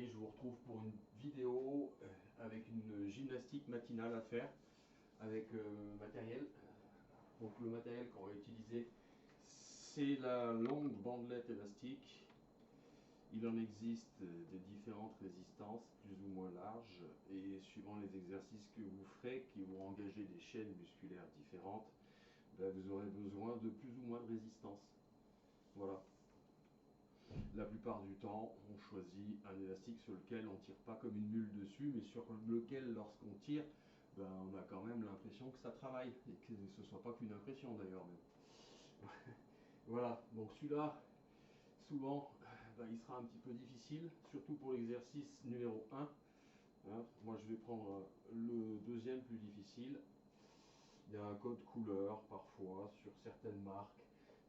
Allez, je vous retrouve pour une vidéo avec une gymnastique matinale à faire avec matériel. Donc le matériel qu'on va utiliser, c'est la longue bandelette élastique. Il en existe de différentes résistances, plus ou moins larges, et suivant les exercices que vous ferez, qui vont engager des chaînes musculaires différentes, vous aurez besoin de plus ou moins de résistance. Voilà. La plupart du temps, on choisit un élastique sur lequel on ne tire pas comme une mule dessus, mais sur lequel, lorsqu'on tire, on a quand même l'impression que ça travaille, et que ce ne soit pas qu'une impression d'ailleurs. Voilà, donc celui-là, souvent, il sera un petit peu difficile, surtout pour l'exercice numéro 1. Moi, je vais prendre le deuxième plus difficile. Il y a un code couleur, parfois, sur certaines marques,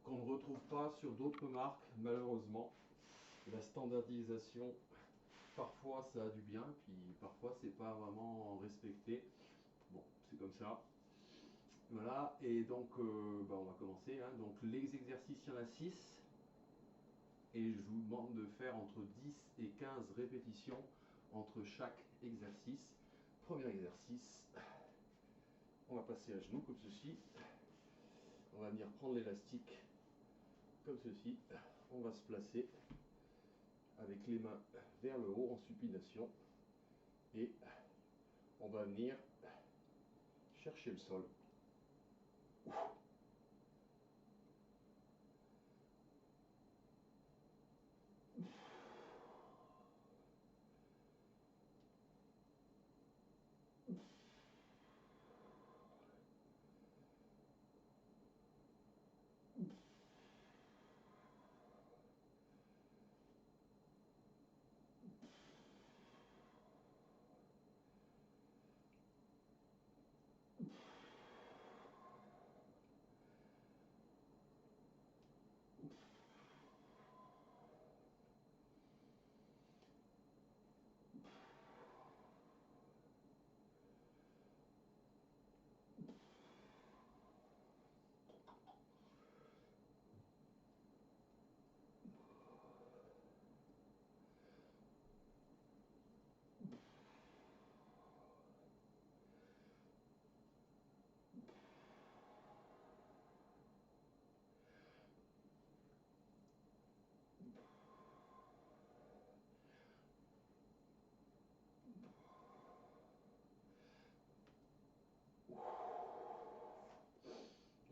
qu'on ne retrouve pas sur d'autres marques, malheureusement. La standardisation, parfois ça a du bien, puis parfois c'est pas vraiment respecté. Bon, c'est comme ça. Voilà, et donc on va commencer. Donc les exercices, il y en a 6. Et je vous demande de faire entre 10 et 15 répétitions entre chaque exercice. Premier exercice, on va passer à genoux comme ceci. On va venir prendre l'élastique comme ceci. On va se placer avec les mains vers le haut en supination. Et on va venir chercher le sol.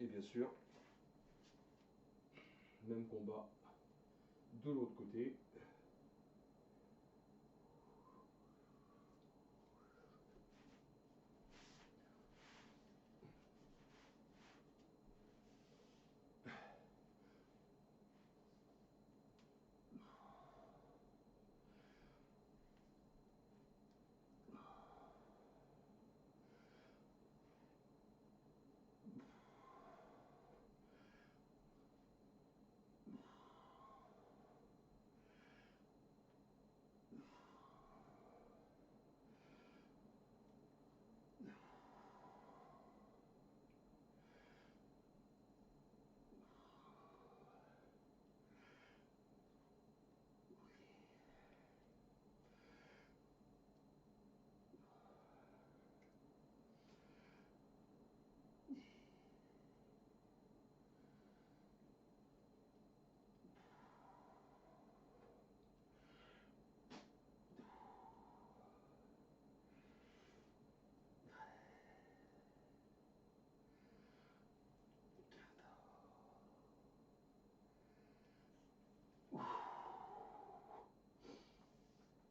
Et bien sûr, même combat de l'autre côté.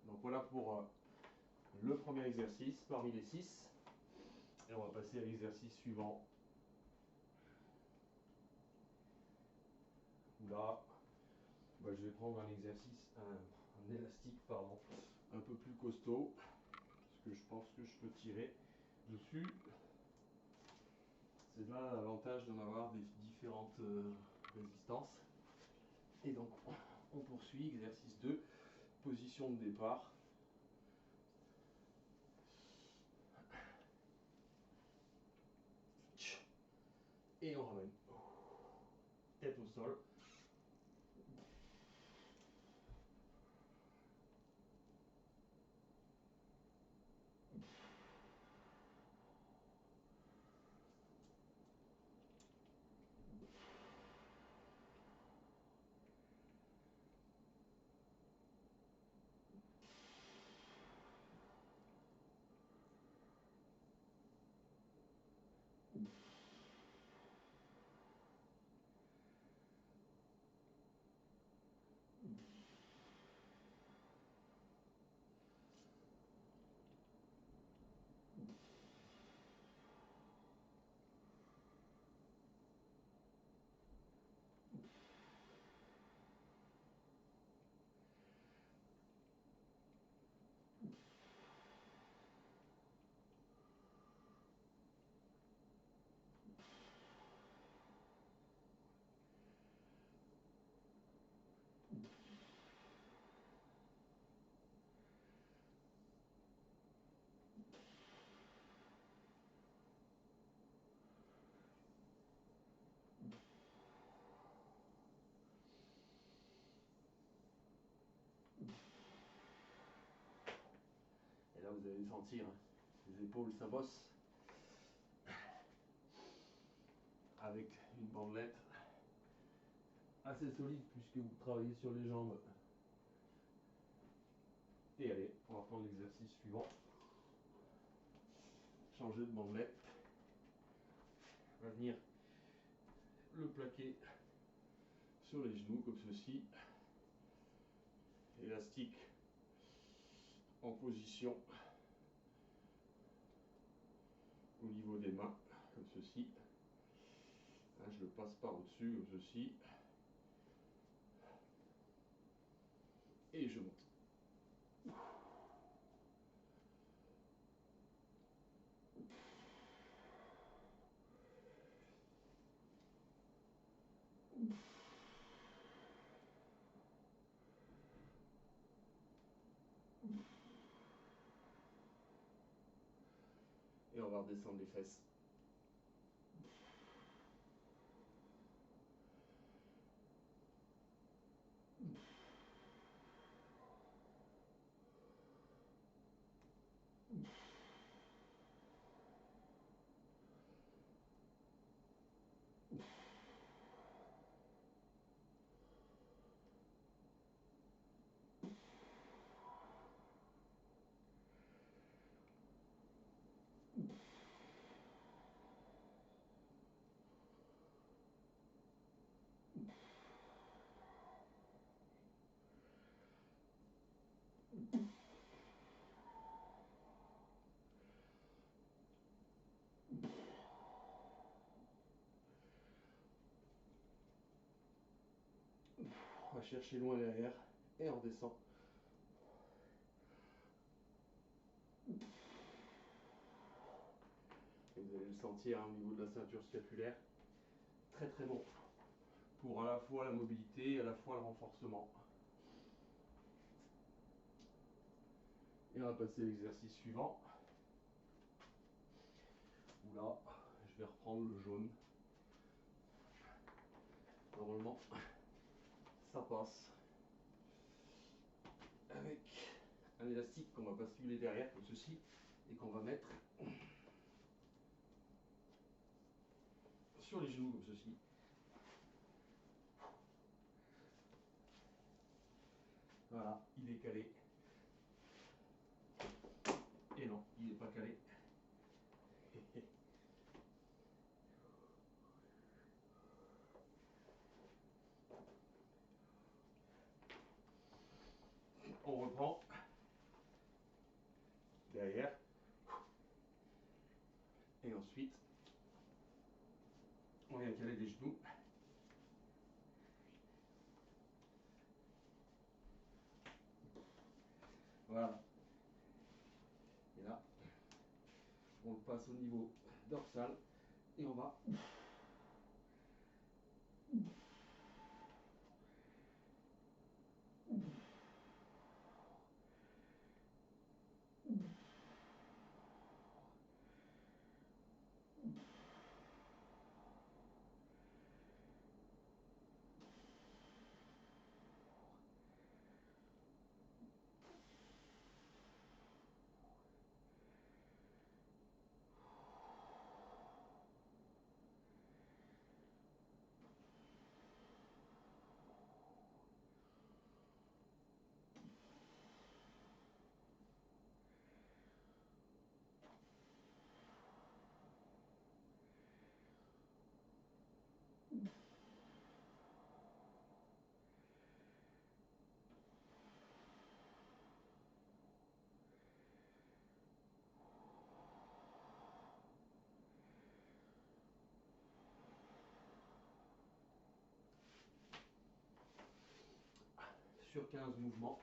Donc voilà pour le premier exercice parmi les 6. Et on va passer à l'exercice suivant. Là, je vais prendre un exercice, un élastique, pardon, un peu plus costaud, parce que je pense que je peux tirer dessus. C'est là l'avantage d'en avoir des différentes résistances. Et donc, on poursuit, exercice 2, position de départ. Et on ramène. Tête au sol. vous allez sentir, hein, les épaules, ça bosse. Avec une bandelette assez solide puisque vous travaillez sur les jambes. Et allez, on va prendre l'exercice suivant. Changer de bandelette. On va venir le plaquer sur les genoux comme ceci. Élastique en position au niveau des mains comme ceci. Je le passe par au-dessus comme ceci. Et je monte. Et on va redescendre les fesses. On va chercher loin derrière et on redescend. Et vous allez le sentir au niveau de la ceinture scapulaire. Très très bon. Pour à la fois la mobilité et à la fois le renforcement. Et on va passer à l'exercice suivant. Où là, je vais reprendre le jaune. Normalement, ça passe. Avec un élastique qu'on va basculer derrière comme ceci et qu'on va mettre sur les genoux comme ceci. Voilà, il est calé. Et non, il n'est pas calé. On reprend. Derrière. Et ensuite, on vient caler les genoux. Voilà. Et là, on le passe au niveau dorsal et on va sur 15 mouvements.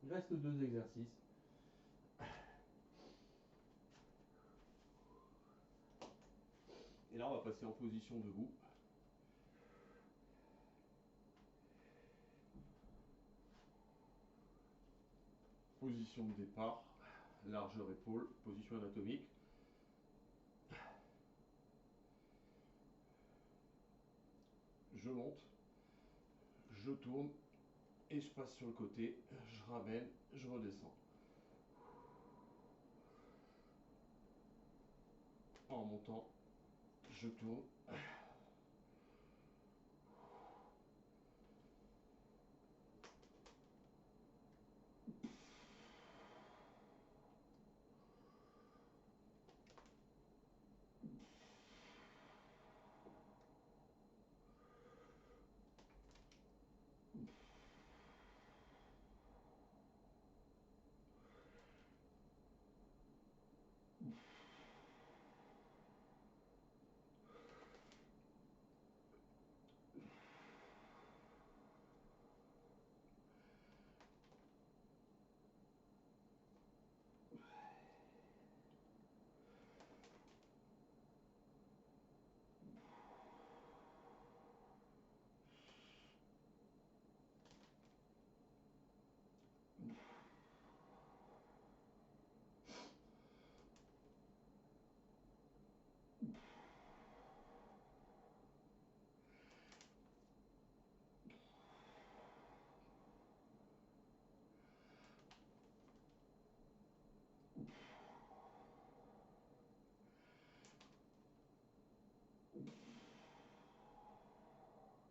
Il reste 2 exercices. Et là, on va passer en position debout. Position de départ, largeur épaule, position anatomique. Je monte, je tourne et je passe sur le côté, je ramène, je redescends. En montant, je tourne.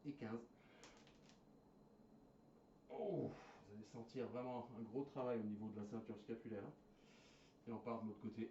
Et 15. Oh, vous allez sentir vraiment un gros travail au niveau de la ceinture scapulaire. Et on part de l'autre côté.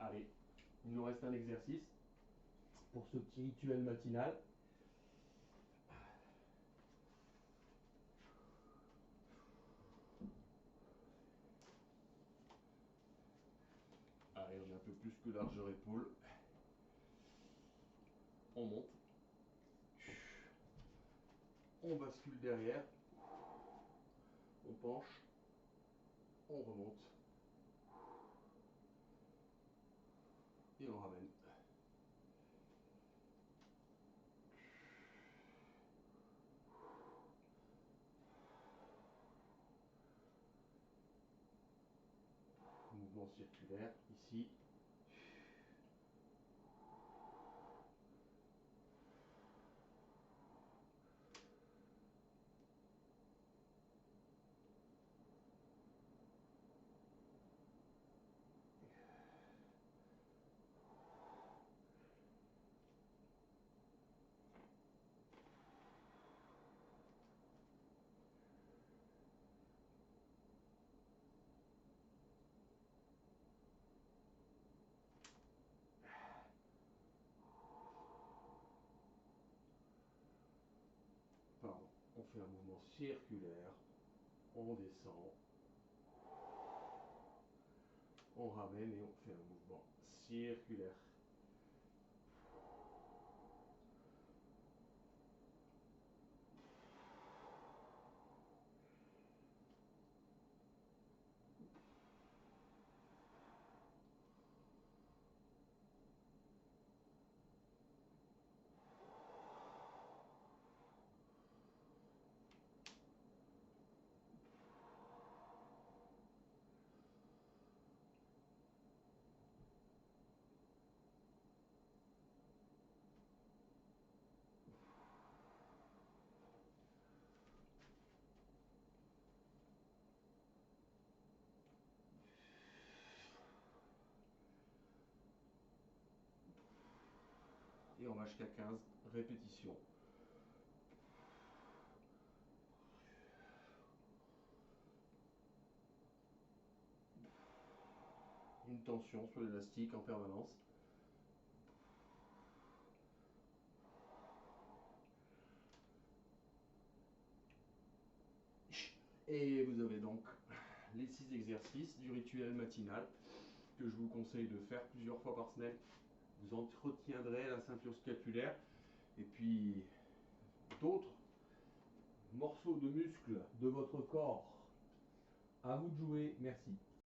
Allez, il nous reste un exercice pour ce petit rituel matinal. Allez, on est un peu plus que largeur épaule. On monte. On bascule derrière. On penche. On remonte. Et on ramène. Mouvement circulaire ici. Pardon. On fait un mouvement circulaire. On descend. On ramène et on fait un mouvement circulaire. et on va jusqu'à 15 répétitions. Une tension sur l'élastique en permanence. Et vous avez donc les 6 exercices du rituel matinal que je vous conseille de faire plusieurs fois par semaine. Vous entretiendrez la ceinture scapulaire et puis d'autres morceaux de muscles de votre corps. À vous de jouer, merci.